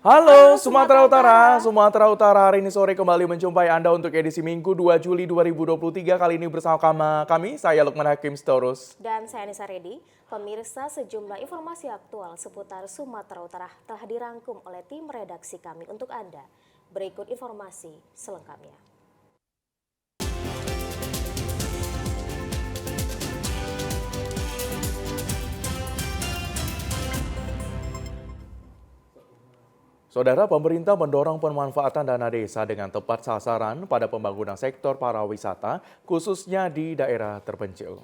Halo Sumatera Utara, Sumatera Utara hari ini sore kembali menjumpai Anda untuk edisi Minggu 2 Juli 2023. Kali ini bersama kami, saya Lukman Hakim Sitorus. Dan saya Anissa Redi. Pemirsa, sejumlah informasi aktual seputar Sumatera Utara telah dirangkum oleh tim redaksi kami untuk Anda. Berikut informasi selengkapnya. Saudara, pemerintah mendorong pemanfaatan dana desa dengan tepat sasaran pada pembangunan sektor pariwisata, khususnya di daerah terpencil.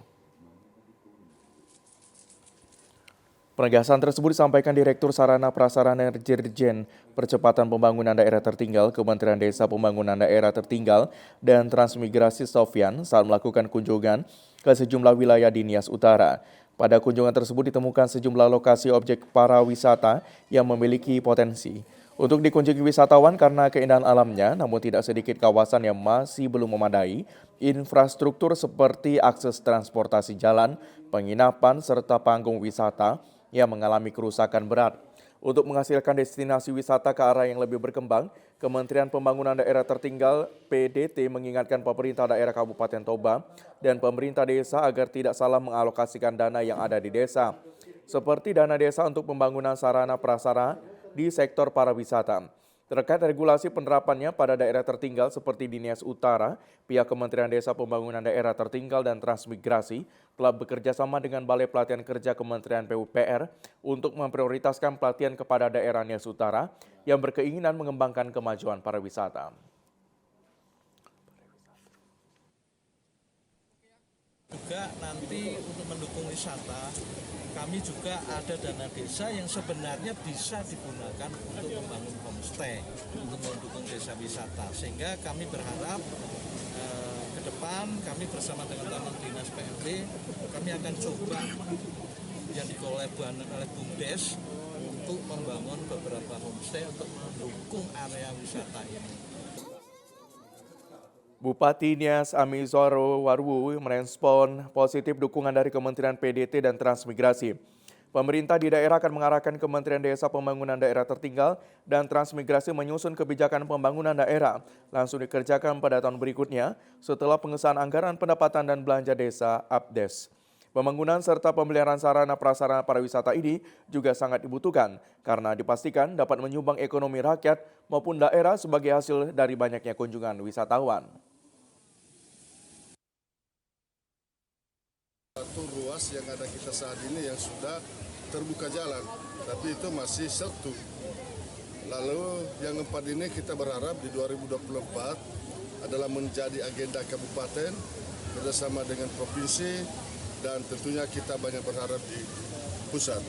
Penegasan tersebut disampaikan Direktur Sarana Prasarana Dirjen Percepatan Pembangunan Daerah Tertinggal Kementerian Desa Pembangunan Daerah Tertinggal dan Transmigrasi Sofyan saat melakukan kunjungan ke sejumlah wilayah di Nias Utara. Pada kunjungan tersebut ditemukan sejumlah lokasi objek pariwisata yang memiliki potensi untuk dikunjungi wisatawan karena keindahan alamnya, namun tidak sedikit kawasan yang masih belum memadai infrastruktur seperti akses transportasi jalan, penginapan, serta panggung wisata yang mengalami kerusakan berat. Untuk menghasilkan destinasi wisata ke arah yang lebih berkembang, Kementerian Pembangunan Daerah Tertinggal (PDT) mengingatkan pemerintah daerah Kabupaten Toba dan pemerintah desa agar tidak salah mengalokasikan dana yang ada di desa, seperti dana desa untuk pembangunan sarana prasarana di sektor pariwisata. Terkait regulasi penerapannya pada daerah tertinggal seperti di Nias Utara, pihak Kementerian Desa Pembangunan Daerah Tertinggal dan Transmigrasi telah bekerja sama dengan Balai Pelatihan Kerja Kementerian PUPR untuk memprioritaskan pelatihan kepada daerah Nias Utara yang berkeinginan mengembangkan kemajuan pariwisata. Juga nanti untuk mendukung wisata, kami juga ada dana desa yang sebenarnya bisa digunakan untuk membangun homestay, untuk mendukung desa wisata. Sehingga kami berharap ke depan kami bersama dengan teman dinas PMD, kami akan coba yang dikelola oleh BUMDes untuk membangun beberapa homestay untuk mendukung area wisata ini. Bupati Nias Amizoro Warwu merespon positif dukungan dari Kementerian PDT dan Transmigrasi. Pemerintah di daerah akan mengarahkan Kementerian Desa Pembangunan Daerah Tertinggal dan Transmigrasi menyusun kebijakan pembangunan daerah langsung dikerjakan pada tahun berikutnya setelah pengesahan anggaran pendapatan dan belanja desa APDES. Pembangunan serta pemeliharaan sarana prasarana pariwisata ini juga sangat dibutuhkan karena dipastikan dapat menyumbang ekonomi rakyat maupun daerah sebagai hasil dari banyaknya kunjungan wisatawan. Satu ruas yang ada kita saat ini yang sudah terbuka jalan, tapi itu masih satu. Lalu yang keempat ini kita berharap di 2024 adalah menjadi agenda kabupaten bersama dengan provinsi dan tentunya kita banyak berharap di pusat.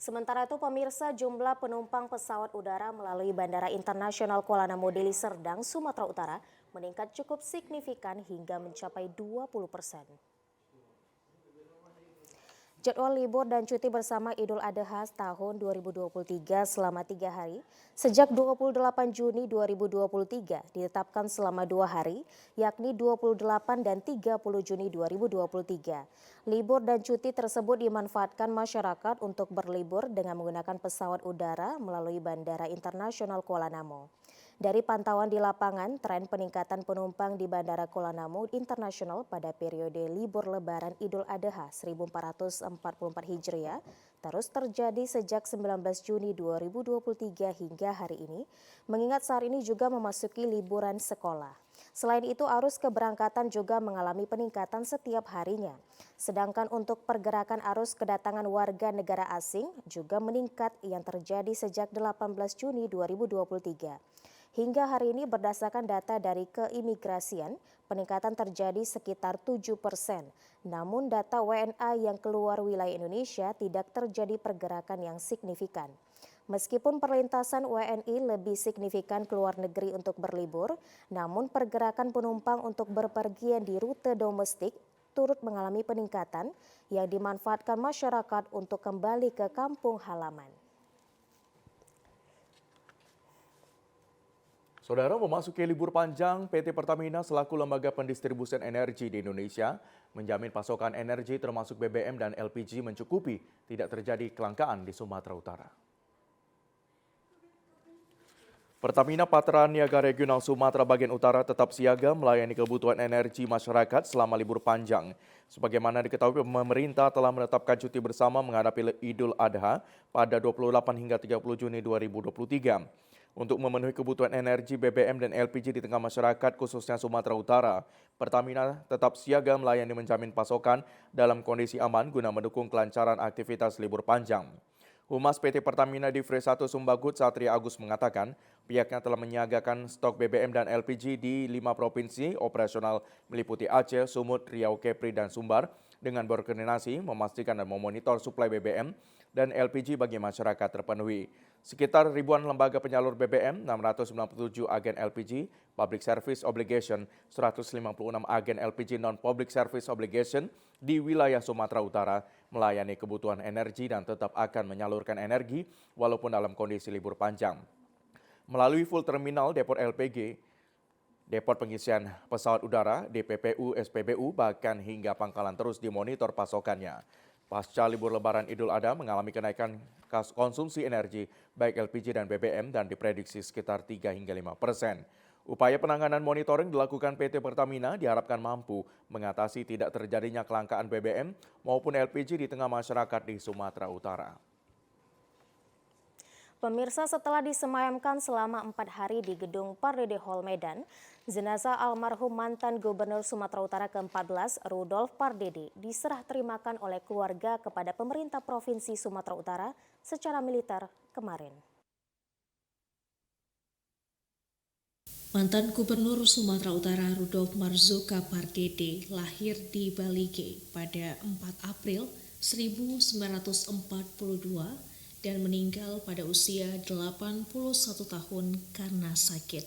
Sementara itu, pemirsa, jumlah penumpang pesawat udara melalui Bandara Internasional Kuala Namu Deli Serdang, Sumatera Utara meningkat cukup signifikan hingga mencapai 20%. Jadwal libur dan cuti bersama Idul Adha tahun 2023 selama 3 hari sejak 28 Juni 2023 ditetapkan selama 2 hari, yakni 28 dan 30 Juni 2023. Libur dan cuti tersebut dimanfaatkan masyarakat untuk berlibur dengan menggunakan pesawat udara melalui Bandara Internasional Kuala Namu. Dari pantauan di lapangan, tren peningkatan penumpang di Bandara Kuala Namu Internasional pada periode libur Lebaran Idul Adha 1444 Hijriah terus terjadi sejak 19 Juni 2023 hingga hari ini, mengingat saat ini juga memasuki liburan sekolah. Selain itu, arus keberangkatan juga mengalami peningkatan setiap harinya. Sedangkan untuk pergerakan arus kedatangan warga negara asing juga meningkat yang terjadi sejak 18 Juni 2023. Hingga hari ini berdasarkan data dari keimigrasian, peningkatan terjadi sekitar 7%. Namun data WNA yang keluar wilayah Indonesia tidak terjadi pergerakan yang signifikan. Meskipun perlintasan WNI lebih signifikan keluar negeri untuk berlibur, namun pergerakan penumpang untuk berpergian di rute domestik turut mengalami peningkatan yang dimanfaatkan masyarakat untuk kembali ke kampung halaman. Saudara, memasuki libur panjang, PT Pertamina selaku lembaga pendistribusian energi di Indonesia menjamin pasokan energi termasuk BBM dan LPG mencukupi, tidak terjadi kelangkaan di Sumatera Utara. Pertamina Patra Niaga Regional Sumatera Bagian Utara tetap siaga melayani kebutuhan energi masyarakat selama libur panjang. Sebagaimana diketahui, pemerintah telah menetapkan cuti bersama menghadapi Idul Adha pada 28 hingga 30 Juni 2023. Untuk memenuhi kebutuhan energi BBM dan LPG di tengah masyarakat khususnya Sumatera Utara, Pertamina tetap siaga melayani menjamin pasokan dalam kondisi aman guna mendukung kelancaran aktivitas libur panjang. Humas PT Pertamina di Divre 1 Sumbagut, Satria Agus mengatakan pihaknya telah menyiagakan stok BBM dan LPG di 5 provinsi operasional meliputi Aceh, Sumut, Riau, Kepri, dan Sumbar dengan berkoordinasi memastikan dan memonitor suplai BBM dan LPG bagi masyarakat terpenuhi. Sekitar ribuan lembaga penyalur BBM, 697 agen LPG, Public Service Obligation, 156 agen LPG Non-Public Service Obligation di wilayah Sumatera Utara melayani kebutuhan energi dan tetap akan menyalurkan energi walaupun dalam kondisi libur panjang. Melalui full terminal depot LPG, depot pengisian pesawat udara, DPPU, SPBU, bahkan hingga Pangkalan terus dimonitor pasokannya. Pasca libur Lebaran Idul Adha mengalami kenaikan konsumsi energi baik LPG dan BBM dan diprediksi sekitar 3 hingga 5%. Upaya penanganan monitoring dilakukan PT Pertamina diharapkan mampu mengatasi tidak terjadinya kelangkaan BBM maupun LPG di tengah masyarakat di Sumatera Utara. Pemirsa, setelah disemayamkan selama 4 hari di gedung Pardede Hall Medan, jenazah almarhum mantan Gubernur Sumatera Utara ke-14 Rudolf Pardede diserah terimakan oleh keluarga kepada pemerintah Provinsi Sumatera Utara secara militer kemarin. Mantan Gubernur Sumatera Utara Rudolf Marzuka Pardede lahir di Balige pada 4 April 1942 dan meninggal pada usia 81 tahun karena sakit.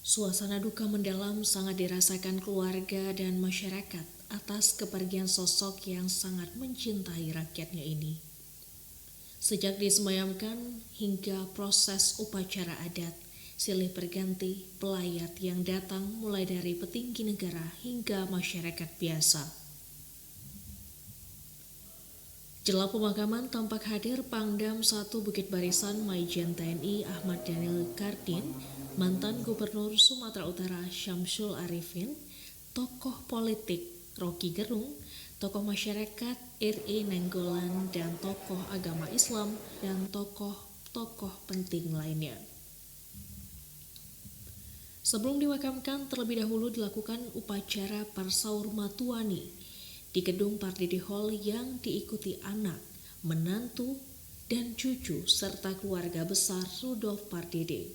Suasana duka mendalam sangat dirasakan keluarga dan masyarakat atas kepergian sosok yang sangat mencintai rakyatnya ini. Sejak disemayamkan hingga proses upacara adat, silih berganti pelayat yang datang mulai dari petinggi negara hingga masyarakat biasa. Jelang pemakaman tampak hadir Pangdam 1 Bukit Barisan Maijen TNI Ahmad Daniel Kardin, mantan Gubernur Sumatera Utara Syamsul Arifin, tokoh politik Rocky Gerung, tokoh masyarakat R.E. Nenggolan, dan tokoh agama Islam dan tokoh-tokoh penting lainnya. Sebelum dimakamkan, terlebih dahulu dilakukan upacara Parsaur Matuani di gedung Pardede Hall yang diikuti anak, menantu, dan cucu serta keluarga besar Rudolf Pardede.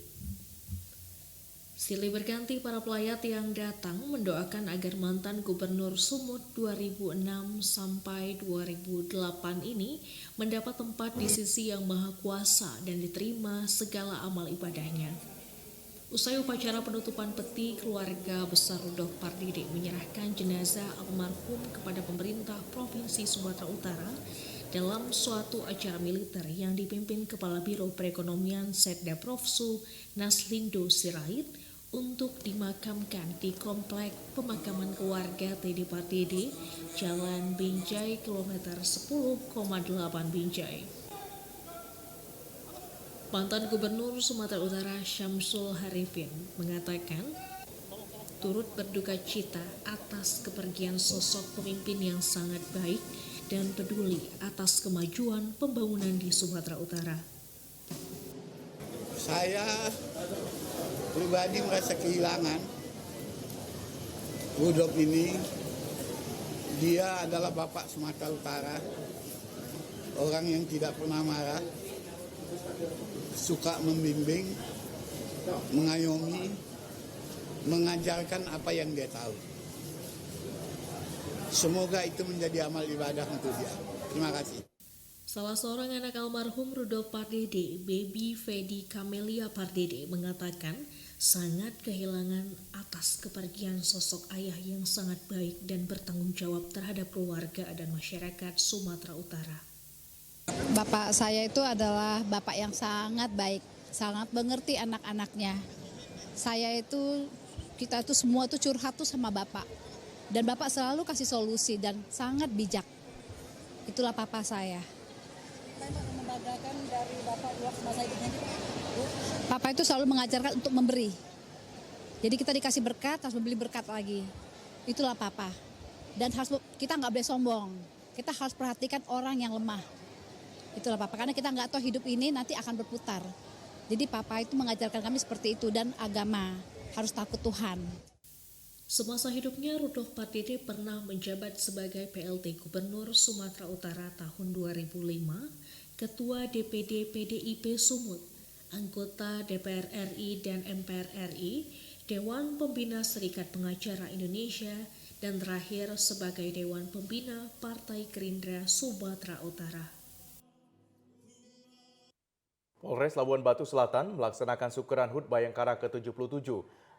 Silih berganti para pelayat yang datang mendoakan agar mantan Gubernur Sumut 2006 sampai 2008 ini mendapat tempat di sisi Yang Maha Kuasa dan diterima segala amal ibadahnya. Usai upacara penutupan peti, keluarga besar Rudolf Pardede menyerahkan jenazah almarhum kepada pemerintah Provinsi Sumatera Utara dalam suatu acara militer yang dipimpin Kepala Biro Perekonomian Setda Profsu Naslindo Sirait untuk dimakamkan di Komplek Pemakaman Keluarga Teddy Pardede, Jalan Binjai, kilometer 10,8 Binjai. Mantan Gubernur Sumatera Utara Syamsul Arifin mengatakan turut berduka cita atas kepergian sosok pemimpin yang sangat baik dan peduli atas kemajuan pembangunan di Sumatera Utara. Saya pribadi merasa kehilangan Rudolf ini. Dia adalah Bapak Sumatera Utara, orang yang tidak pernah marah, suka membimbing, mengayomi, mengajarkan apa yang dia tahu. Semoga itu menjadi amal ibadah untuk dia. Terima kasih. Salah seorang anak almarhum Rudolf Pardede, Baby Fedi Camelia Pardede, mengatakan sangat kehilangan atas kepergian sosok ayah yang sangat baik dan bertanggung jawab terhadap keluarga dan masyarakat Sumatera Utara. Bapak saya itu adalah bapak yang sangat baik. sangat mengerti anak-anaknya. Kita itu semua itu curhat tuh sama Bapak. Dan Bapak selalu kasih solusi dan sangat bijak. Itulah papa saya. Membanggakan dari Bapak di waktu masa hidupnya juga. Papa itu selalu mengajarkan untuk memberi. Jadi kita dikasih berkat, harus membeli berkat lagi. Itulah Papa. Dan kita nggak boleh sombong. Kita harus perhatikan orang yang lemah. Itulah Papa. Karena kita nggak tahu hidup ini nanti akan berputar. Jadi Papa itu mengajarkan kami seperti itu dan agama. Harus takut Tuhan. Semasa hidupnya, Rudolf Pardede pernah menjabat sebagai PLT Gubernur Sumatera Utara tahun 2005, Ketua DPD PDIP Sumut, anggota DPR RI dan MPR RI, Dewan Pembina Serikat Pengacara Indonesia, dan terakhir sebagai Dewan Pembina Partai Gerindra Sumatera Utara. Polres Labuan Batu Selatan melaksanakan syukuran HUT Bayangkara ke-77.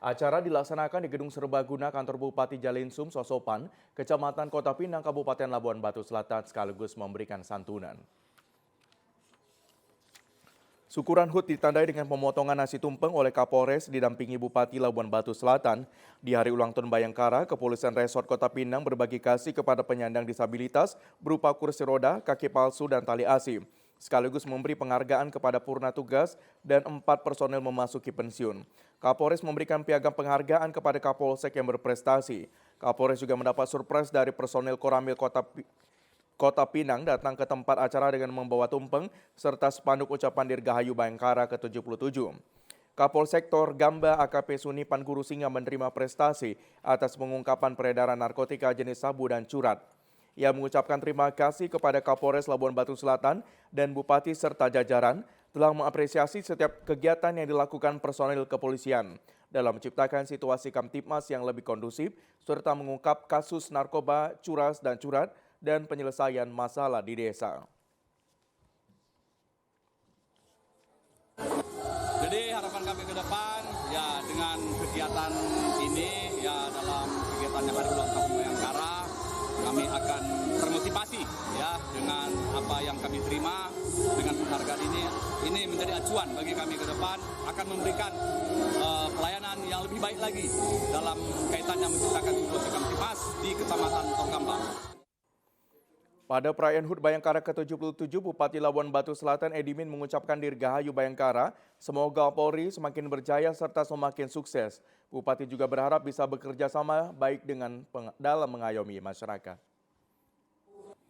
Acara dilaksanakan di Gedung Serbaguna Kantor Bupati Jalinsum, Sosopan, Kecamatan Kota Pinang, Kabupaten Labuan Batu Selatan, sekaligus memberikan santunan. Syukuran HUT ditandai dengan pemotongan nasi tumpeng oleh Kapolres didampingi Bupati Labuan Batu Selatan. Di hari ulang tahun Bayangkara, Kepolisian Resort Kota Pinang berbagi kasih kepada penyandang disabilitas berupa kursi roda, kaki palsu, dan tali asi. Sekaligus memberi penghargaan kepada purna tugas dan 4 personel memasuki pensiun. Kapolres memberikan piagam penghargaan kepada Kapolsek yang berprestasi. Kapolres juga mendapat surprise dari personel Koramil Kota Pinang datang ke tempat acara dengan membawa tumpeng serta spanduk ucapan Dirgahayu Bayangkara ke-77. Kapolsektor Gamba AKP Suni Panguru Singa menerima prestasi atas pengungkapan peredaran narkotika jenis sabu dan curat. Ia mengucapkan terima kasih kepada Kapolres Labuan Batu Selatan dan Bupati serta jajaran telah mengapresiasi setiap kegiatan yang dilakukan personil kepolisian dalam menciptakan situasi Kamtibmas yang lebih kondusif serta mengungkap kasus narkoba, curas dan curat dan penyelesaian masalah di desa. Jadi harapan kami ke depan ya dengan kegiatan ini ya dalam kegiatan yang hari ulang tahun Bayangkara kami akan termotivasi ya dengan apa yang kami terima dengan penghargaan ini menjadi acuan bagi kami ke depan akan memberikan pelayanan yang lebih baik lagi dalam kaitannya menciptakan situasi Kamtibmas di Kecamatan Tongkambang. Pada perayaan HUT Bayangkara ke-77, Bupati Labuan Batu Selatan Edimin mengucapkan Dirgahayu Bayangkara, semoga Polri semakin berjaya serta semakin sukses. Bupati juga berharap bisa bekerja sama baik dalam mengayomi masyarakat.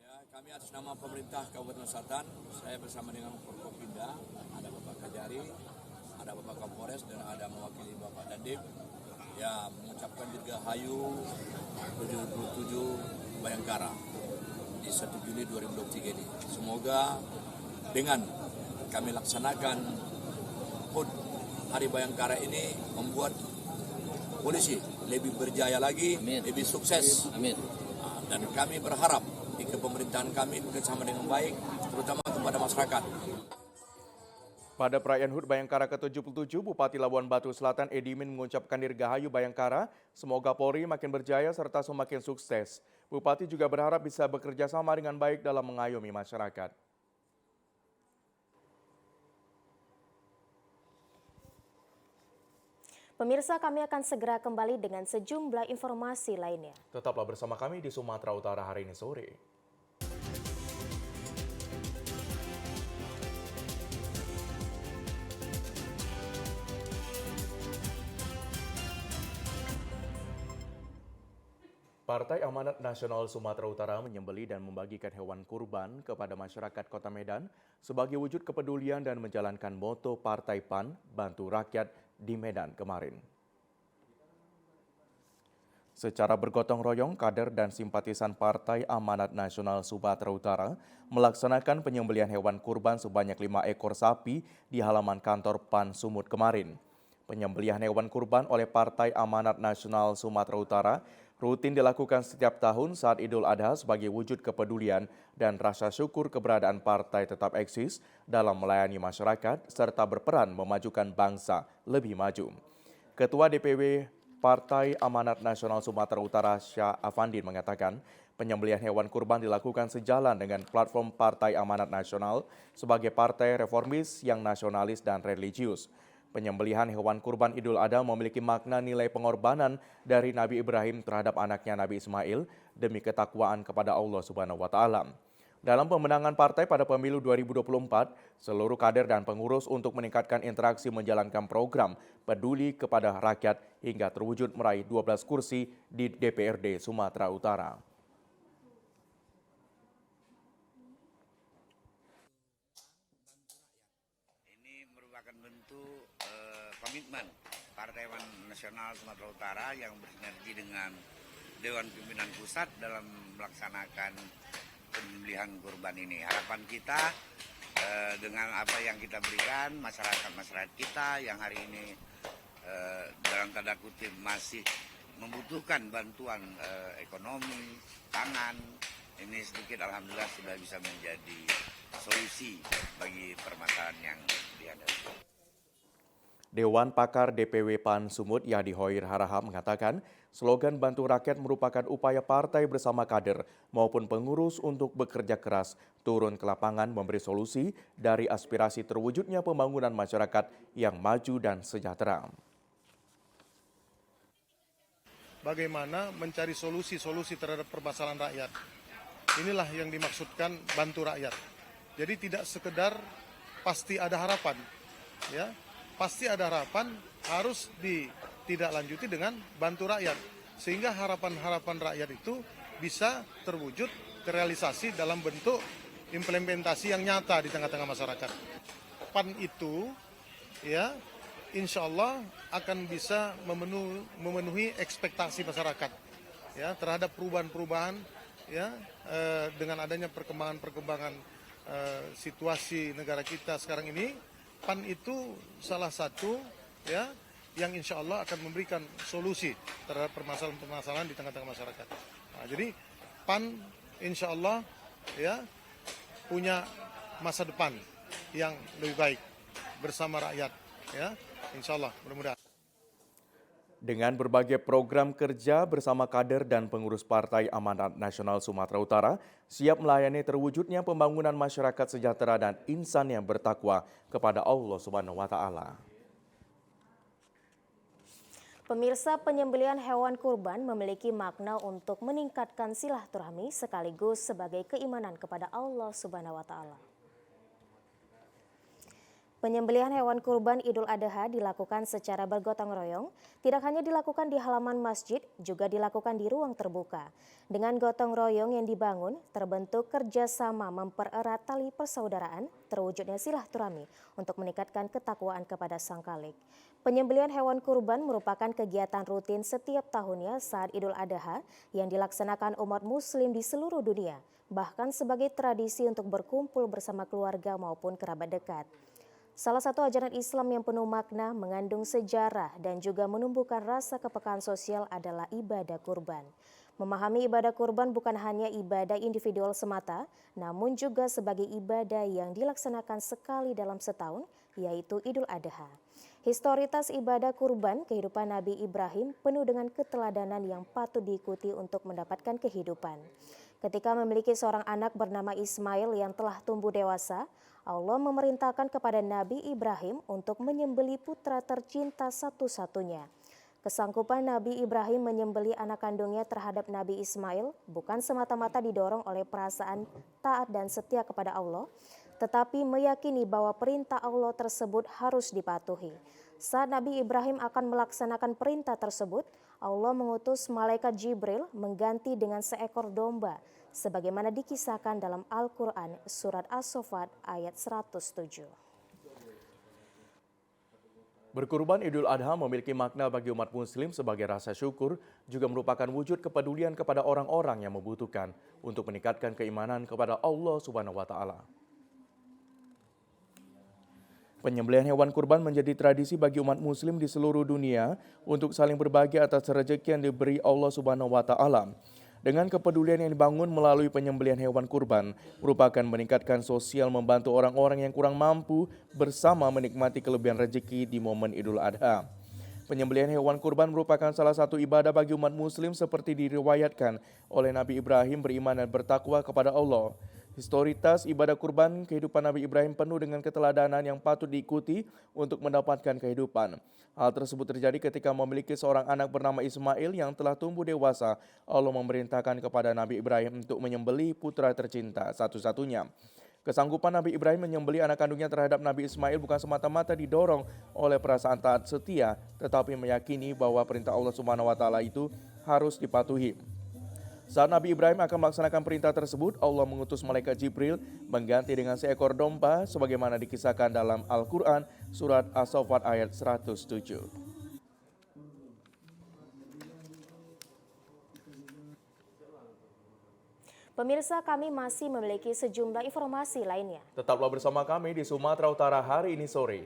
Ya, kami atas nama pemerintah Kabupaten Selatan, saya bersama dengan Forkopimda, ada Bapak Kajari, ada Bapak Kapolres dan ada mewakili Bapak Dandim, ya mengucapkan Dirgahayu 77 Bayangkara di 1 Juli 2023 ini. Semoga dengan kami laksanakan HUT Hari Bayangkara ini membuat polisi lebih berjaya lagi, Amin. Lebih sukses. Amin. Dan kami berharap di kepemerintahan kami bekerjasama dengan baik, terutama kepada masyarakat. Pada perayaan HUT Bayangkara ke-77, Bupati Labuan Batu Selatan Edimin mengucapkan Dirgahayu Bayangkara, semoga Polri makin berjaya serta semakin sukses. Bupati juga berharap bisa bekerja sama dengan baik dalam mengayomi masyarakat. Pemirsa, kami akan segera kembali dengan sejumlah informasi lainnya. Tetaplah bersama kami di Sumatera Utara hari ini sore. Partai Amanat Nasional Sumatera Utara menyembelih dan membagikan hewan kurban kepada masyarakat Kota Medan sebagai wujud kepedulian dan menjalankan moto Partai PAN, Bantu Rakyat di Medan kemarin. Secara bergotong royong, kader dan simpatisan Partai Amanat Nasional Sumatera Utara melaksanakan penyembelihan hewan kurban sebanyak 5 ekor sapi di halaman kantor PAN Sumut kemarin. Penyembelihan hewan kurban oleh Partai Amanat Nasional Sumatera Utara rutin dilakukan setiap tahun saat Idul Adha sebagai wujud kepedulian dan rasa syukur keberadaan partai tetap eksis dalam melayani masyarakat serta berperan memajukan bangsa lebih maju. Ketua DPW Partai Amanat Nasional Sumatera Utara Syah Afandin mengatakan penyembelihan hewan kurban dilakukan sejalan dengan platform Partai Amanat Nasional sebagai partai reformis yang nasionalis dan religius. Penyembelihan hewan kurban Idul Adha memiliki makna nilai pengorbanan dari Nabi Ibrahim terhadap anaknya Nabi Ismail demi ketakwaan kepada Allah Subhanahu wa taala. Dalam pemenangan partai pada pemilu 2024, seluruh kader dan pengurus untuk meningkatkan interaksi menjalankan program peduli kepada rakyat hingga terwujud meraih 12 kursi di DPRD Sumatera Utara. Ini merupakan bentuk komitmen Partai Amanat Nasional Sumatera Utara yang bersinergi dengan Dewan Pimpinan Pusat dalam melaksanakan penyembelihan kurban ini. Harapan kita dengan apa yang kita berikan masyarakat kita yang hari ini dalam tanda kutip masih membutuhkan bantuan ekonomi, pangan, ini sedikit alhamdulillah sudah bisa menjadi solusi bagi permasalahan yang dihadapi. Dewan Pakar DPW PAN Sumut Yadi Hoir Harahap mengatakan slogan bantu rakyat merupakan upaya partai bersama kader maupun pengurus untuk bekerja keras turun ke lapangan memberi solusi dari aspirasi terwujudnya pembangunan masyarakat yang maju dan sejahtera. Bagaimana mencari solusi-solusi terhadap permasalahan rakyat. Inilah yang dimaksudkan bantu rakyat. Jadi tidak sekedar pasti ada harapan, ya. Pasti ada harapan harus ditindaklanjuti dengan bantu rakyat. Sehingga harapan-harapan rakyat itu bisa terwujud, terrealisasi dalam bentuk implementasi yang nyata di tengah-tengah masyarakat. PAN itu ya insya Allah akan bisa memenuhi ekspektasi masyarakat ya terhadap perubahan-perubahan ya dengan adanya perkembangan-perkembangan situasi negara kita sekarang ini. PAN itu salah satu ya yang insya Allah akan memberikan solusi terhadap permasalahan-permasalahan di tengah-tengah masyarakat. Nah, jadi PAN insya Allah ya punya masa depan yang lebih baik bersama rakyat ya insya Allah mudah-mudahan. Dengan berbagai program kerja bersama kader dan pengurus Partai Amanat Nasional Sumatera Utara, siap melayani terwujudnya pembangunan masyarakat sejahtera dan insan yang bertakwa kepada Allah Subhanahu wa taala. Pemirsa, penyembelihan hewan kurban memiliki makna untuk meningkatkan silaturahmi sekaligus sebagai keimanan kepada Allah Subhanahu wa taala. Penyembelihan hewan kurban Idul Adha dilakukan secara bergotong royong, tidak hanya dilakukan di halaman masjid, juga dilakukan di ruang terbuka. Dengan gotong royong yang dibangun, terbentuk kerjasama mempererat tali persaudaraan, terwujudnya silaturahmi untuk meningkatkan ketakwaan kepada Sang Khalik. Penyembelihan hewan kurban merupakan kegiatan rutin setiap tahunnya saat Idul Adha yang dilaksanakan umat muslim di seluruh dunia, bahkan sebagai tradisi untuk berkumpul bersama keluarga maupun kerabat dekat. Salah satu ajaran Islam yang penuh makna, mengandung sejarah dan juga menumbuhkan rasa kepekaan sosial adalah ibadah kurban. Memahami ibadah kurban bukan hanya ibadah individual semata, namun juga sebagai ibadah yang dilaksanakan sekali dalam setahun, yaitu Idul Adha. Historitas ibadah kurban kehidupan Nabi Ibrahim penuh dengan keteladanan yang patut diikuti untuk mendapatkan kehidupan. Ketika memiliki seorang anak bernama Ismail yang telah tumbuh dewasa, Allah memerintahkan kepada Nabi Ibrahim untuk menyembelih putra tercinta satu-satunya. Kesanggupan Nabi Ibrahim menyembelih anak kandungnya terhadap Nabi Ismail bukan semata-mata didorong oleh perasaan taat dan setia kepada Allah, tetapi meyakini bahwa perintah Allah tersebut harus dipatuhi. Saat Nabi Ibrahim akan melaksanakan perintah tersebut, Allah mengutus malaikat Jibril mengganti dengan seekor domba, sebagaimana dikisahkan dalam Al-Quran Surat As-Saffat ayat 107. Berkurban Idul Adha memiliki makna bagi umat muslim sebagai rasa syukur, juga merupakan wujud kepedulian kepada orang-orang yang membutuhkan untuk meningkatkan keimanan kepada Allah Subhanahu wa taala. Penyembelihan hewan kurban menjadi tradisi bagi umat muslim di seluruh dunia untuk saling berbagi atas rezeki yang diberi Allah Subhanahu wa taala. Dengan kepedulian yang dibangun melalui penyembelihan hewan kurban merupakan meningkatkan sosial membantu orang-orang yang kurang mampu bersama menikmati kelebihan rezeki di momen Idul Adha. Penyembelihan hewan kurban merupakan salah satu ibadah bagi umat muslim seperti diriwayatkan oleh Nabi Ibrahim beriman dan bertakwa kepada Allah. Historitas ibadah kurban kehidupan Nabi Ibrahim penuh dengan keteladanan yang patut diikuti untuk mendapatkan kehidupan. Hal tersebut terjadi ketika memiliki seorang anak bernama Ismail yang telah tumbuh dewasa. Allah memerintahkan kepada Nabi Ibrahim untuk menyembelih putra tercinta satu-satunya. Kesanggupan Nabi Ibrahim menyembelih anak kandungnya terhadap Nabi Ismail bukan semata-mata didorong oleh perasaan taat setia, tetapi meyakini bahwa perintah Allah Subhanahu wa taala itu harus dipatuhi. Saat Nabi Ibrahim akan melaksanakan perintah tersebut, Allah mengutus malaikat Jibril mengganti dengan seekor domba sebagaimana dikisahkan dalam Al-Qur'an surat As-Saffat ayat 107. Pemirsa, kami masih memiliki sejumlah informasi lainnya. Tetaplah bersama kami di Sumatera Utara hari ini sore.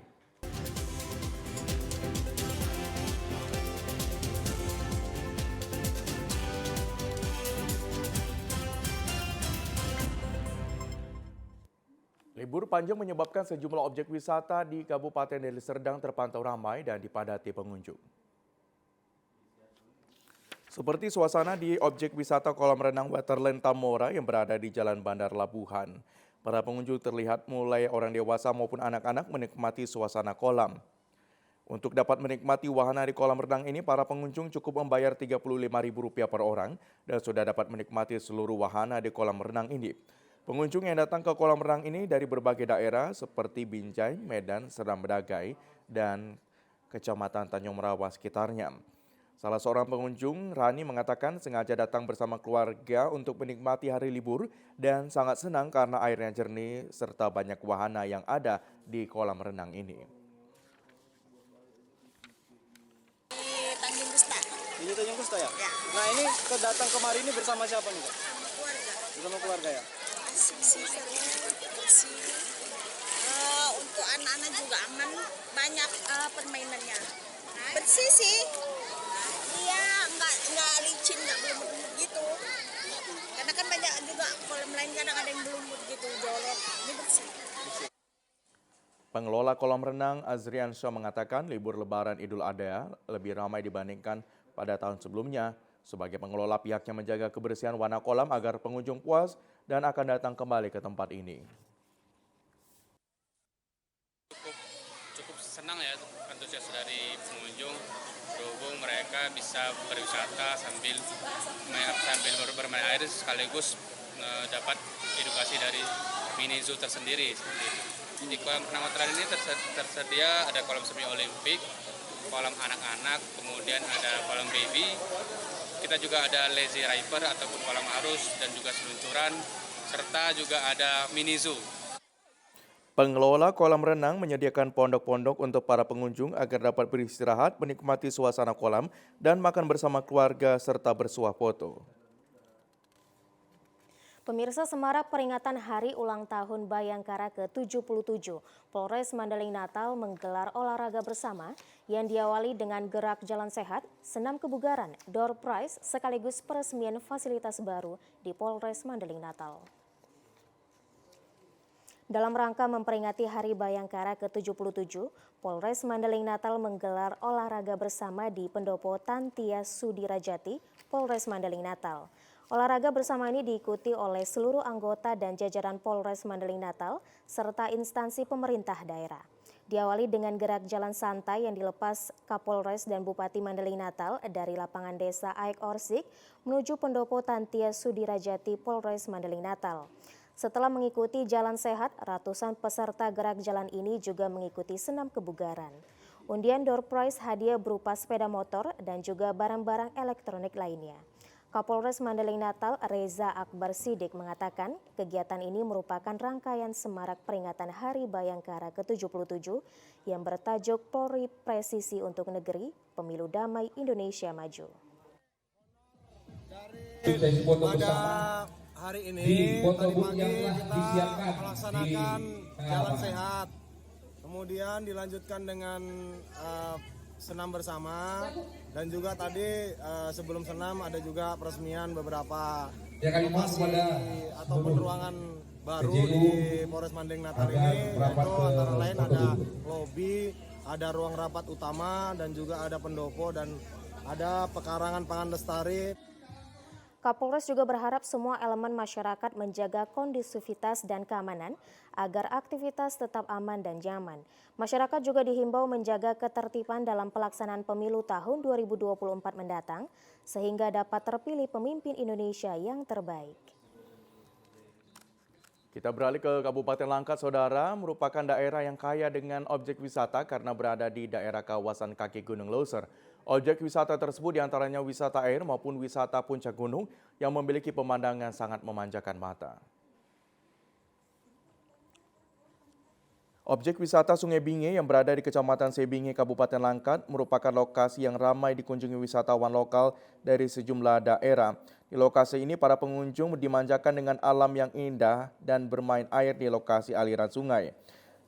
Libur panjang menyebabkan sejumlah objek wisata di Kabupaten Deli Serdang terpantau ramai dan dipadati pengunjung. Seperti suasana di objek wisata kolam renang Waterland Tamora yang berada di Jalan Bandar Labuhan. Para pengunjung terlihat mulai orang dewasa maupun anak-anak menikmati suasana kolam. Untuk dapat menikmati wahana di kolam renang ini, para pengunjung cukup membayar Rp35.000 per orang dan sudah dapat menikmati seluruh wahana di kolam renang ini. Pengunjung yang datang ke kolam renang ini dari berbagai daerah seperti Binjai, Medan, Serdang Bedagai, dan Kecamatan Tanjung Merawa sekitarnya. Salah seorang pengunjung, Rani, mengatakan sengaja datang bersama keluarga untuk menikmati hari libur dan sangat senang karena airnya jernih serta banyak wahana yang ada di kolam renang ini. Di Tanjung Kusta. Di Tanjung Kusta ya? Ya. Nah ini datang kemari ini bersama siapa nih Kak? Keluarga. Bersama keluarga ya? Bersih, seru, bersih. Untuk anak-anak juga aman, banyak permainannya. Bersih sih. Iya, nggak licin, nggak berlumut gitu. Karena kan banyak juga kolam lain kadang ada yang berlumut gitu, jorok. Ini bersih. Pengelola kolam renang Azrian Syah mengatakan libur lebaran Idul Adha lebih ramai dibandingkan pada tahun sebelumnya. Sebagai pengelola, pihaknya menjaga kebersihan warna kolam agar pengunjung puas dan akan datang kembali ke tempat ini. Cukup senang ya, antusias dari pengunjung. Berhubung mereka bisa berwisata sambil bermain air sekaligus dapat edukasi dari mini zoo tersendiri. Di kolam renang Waterland ini tersedia ada kolam semi olimpik, kolam anak-anak, kemudian ada kolam baby. Kita juga ada lazy river ataupun kolam arus dan juga seluncuran, serta juga ada mini zoo. Pengelola kolam renang menyediakan pondok-pondok untuk para pengunjung agar dapat beristirahat, menikmati suasana kolam, dan makan bersama keluarga serta bersuah foto. Pemirsa, semarak peringatan Hari Ulang Tahun Bayangkara ke-77, Polres Mandailing Natal menggelar olahraga bersama yang diawali dengan gerak jalan sehat, senam kebugaran, door prize, sekaligus peresmian fasilitas baru di Polres Mandailing Natal. Dalam rangka memperingati Hari Bayangkara ke-77, Polres Mandailing Natal menggelar olahraga bersama di Pendopo Tantia Sudirajati, Polres Mandailing Natal. Olahraga bersama ini diikuti oleh seluruh anggota dan jajaran Polres Mandailing Natal serta instansi pemerintah daerah. Diawali dengan gerak jalan santai yang dilepas Kapolres dan Bupati Mandailing Natal dari lapangan desa Aik Orsik menuju Pendopo Tantia Sudirajati, Polres Mandailing Natal. Setelah mengikuti jalan sehat, ratusan peserta gerak jalan ini juga mengikuti senam kebugaran. Undian door prize hadiah berupa sepeda motor dan juga barang-barang elektronik lainnya. Kapolres Mandailing Natal Reza Akbar Sidik mengatakan kegiatan ini merupakan rangkaian semarak peringatan Hari Bayangkara ke-77 yang bertajuk Polri Presisi untuk Negeri, Pemilu Damai Indonesia Maju. Pada hari ini tadi pagi kita melaksanakan jalan sehat, kemudian dilanjutkan dengan senam bersama, dan juga tadi sebelum senam ada juga peresmian beberapa lokasi ataupun ruangan baru di Polres Mandailing Natal ini, yaitu antara lain ada lobi, ada ruang rapat utama dan juga ada pendopo dan ada pekarangan pangan lestari. Kapolres juga berharap semua elemen masyarakat menjaga kondusivitas dan keamanan agar aktivitas tetap aman dan nyaman. Masyarakat juga dihimbau menjaga ketertiban dalam pelaksanaan pemilu tahun 2024 mendatang sehingga dapat terpilih pemimpin Indonesia yang terbaik. Kita beralih ke Kabupaten Langkat, Saudara, merupakan daerah yang kaya dengan objek wisata karena berada di daerah kawasan kaki Gunung Leuser. Objek wisata tersebut diantaranya wisata air maupun wisata puncak gunung yang memiliki pemandangan sangat memanjakan mata. Objek wisata Sungai Binge yang berada di Kecamatan Sebinge, Kabupaten Langkat merupakan lokasi yang ramai dikunjungi wisatawan lokal dari sejumlah daerah. Di lokasi ini para pengunjung dimanjakan dengan alam yang indah dan bermain air di lokasi aliran sungai.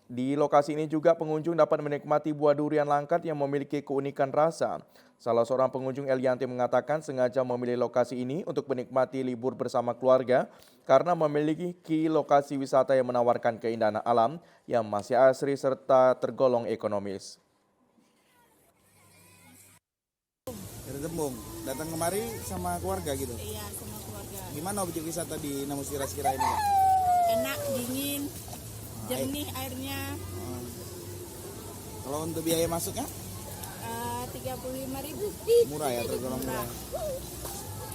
Di lokasi ini juga pengunjung dapat menikmati buah durian langkat yang memiliki keunikan rasa. Salah seorang pengunjung Elianti mengatakan sengaja memilih lokasi ini untuk menikmati libur bersama keluarga karena memiliki lokasi wisata yang menawarkan keindahan alam yang masih asri serta tergolong ekonomis. Dari Tembung, datang kemari sama keluarga gitu? Iya, sama keluarga. Gimana objek wisata di Namusira Sekira ini, Kak? Enak, dingin, jernih airnya. Kalau untuk biaya masuknya? 35.000. Murah ya, tergolong murah.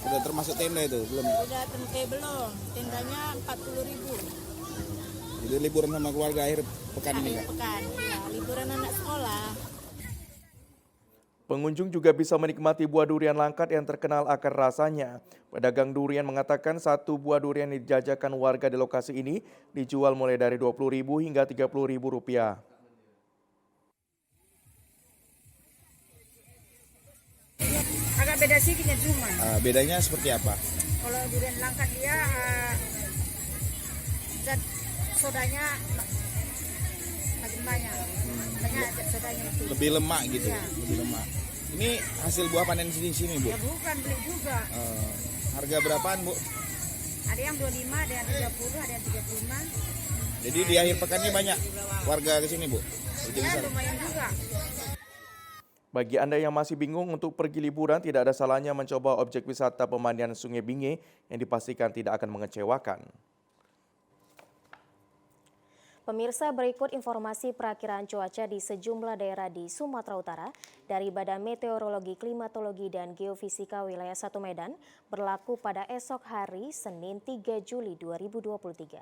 Udah termasuk tenda itu, belum? Udah belum, tendanya 40.000. Jadi liburan sama keluarga akhir pekan ini, Kak? Pekan, ya, liburan anak sekolah. Pengunjung juga bisa menikmati buah durian langkat yang terkenal akan rasanya. Pedagang durian mengatakan satu buah durian yang dijajakan warga di lokasi ini dijual mulai dari Rp20.000 hingga Rp30.000. Agak beda sedikitnya cuma. Bedanya seperti apa? Kalau durian langkat dia zat sodanya makin banyak. Banyak zat sodanya itu. Lebih lemak gitu, Iya. lebih lemak. Ini hasil buah panen sini, Bu? Ya bukan, beli juga. Harga berapaan, Bu? Ada yang 25, ada yang 30, ada yang 35. Jadi di akhir pekannya banyak warga ke sini, Bu? Ya lumayan juga. Bagi Anda yang masih bingung untuk pergi liburan, tidak ada salahnya mencoba objek wisata pemandian Sungai Binge yang dipastikan tidak akan mengecewakan. Pemirsa, berikut informasi perakiraan cuaca di sejumlah daerah di Sumatera Utara dari Badan Meteorologi, Klimatologi, dan Geofisika Wilayah 1 Medan berlaku pada esok hari Senin 3 Juli 2023.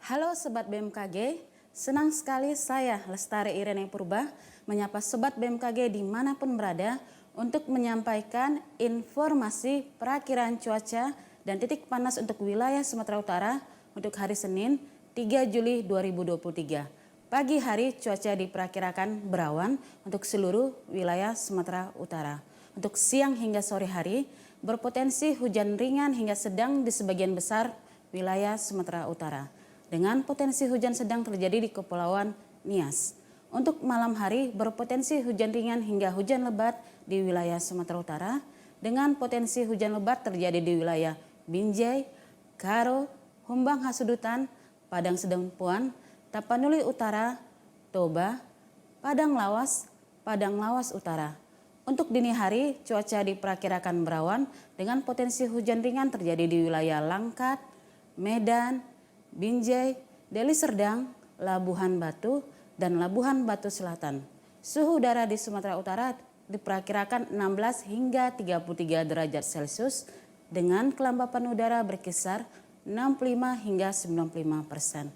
Halo Sobat BMKG, senang sekali saya Lestari Irene Purba menyapa Sobat BMKG dimanapun berada untuk menyampaikan informasi perakiraan cuaca dan titik panas untuk wilayah Sumatera Utara untuk hari Senin 3 Juli 2023. Pagi hari cuaca diperkirakan berawan untuk seluruh wilayah Sumatera Utara. Untuk siang hingga sore hari berpotensi hujan ringan hingga sedang di sebagian besar wilayah Sumatera Utara. Dengan potensi hujan sedang terjadi di Kepulauan Nias. Untuk malam hari berpotensi hujan ringan hingga hujan lebat di wilayah Sumatera Utara. Dengan potensi hujan lebat terjadi di wilayah Binjai, Karo, Humbang Hasudutan, Padang Sedempuan, Tapanuli Utara, Toba, Padang Lawas Utara. Untuk dini hari, cuaca diperkirakan berawan dengan potensi hujan ringan terjadi di wilayah Langkat, Medan, Binjai, Deli Serdang, Labuhan Batu, dan Labuhan Batu Selatan. Suhu udara di Sumatera Utara diperkirakan 16 hingga 33 derajat Celcius dengan kelembapan udara berkisar 65 hingga 95%.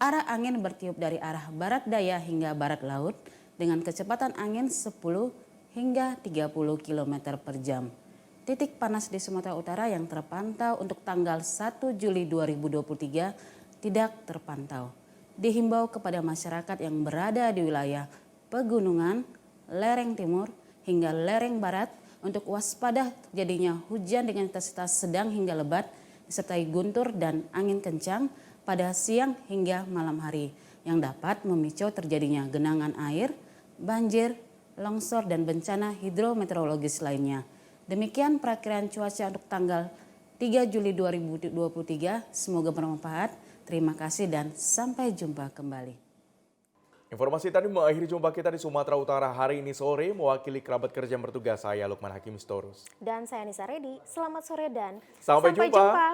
Arah angin bertiup dari arah barat daya hingga barat laut dengan kecepatan angin 10 hingga 30 km per jam. Titik panas di Sumatera Utara yang terpantau untuk tanggal 1 Juli 2023 tidak terpantau. Dihimbau kepada masyarakat yang berada di wilayah pegunungan, lereng timur hingga lereng barat untuk waspada terjadinya hujan dengan intensitas sedang hingga lebat disertai guntur dan angin kencang pada siang hingga malam hari yang dapat memicu terjadinya genangan air, banjir, longsor dan bencana hidrometeorologis lainnya. Demikian perakiraan cuaca untuk tanggal 3 Juli 2023. Semoga bermanfaat. Terima kasih dan sampai jumpa kembali. Informasi tadi mengakhiri jumpa kita di Sumatera Utara hari ini sore. Mewakili kerabat kerja yang bertugas, saya Lukman Hakim Storus. Dan saya Nisa Redi, selamat sore dan sampai jumpa. jumpa.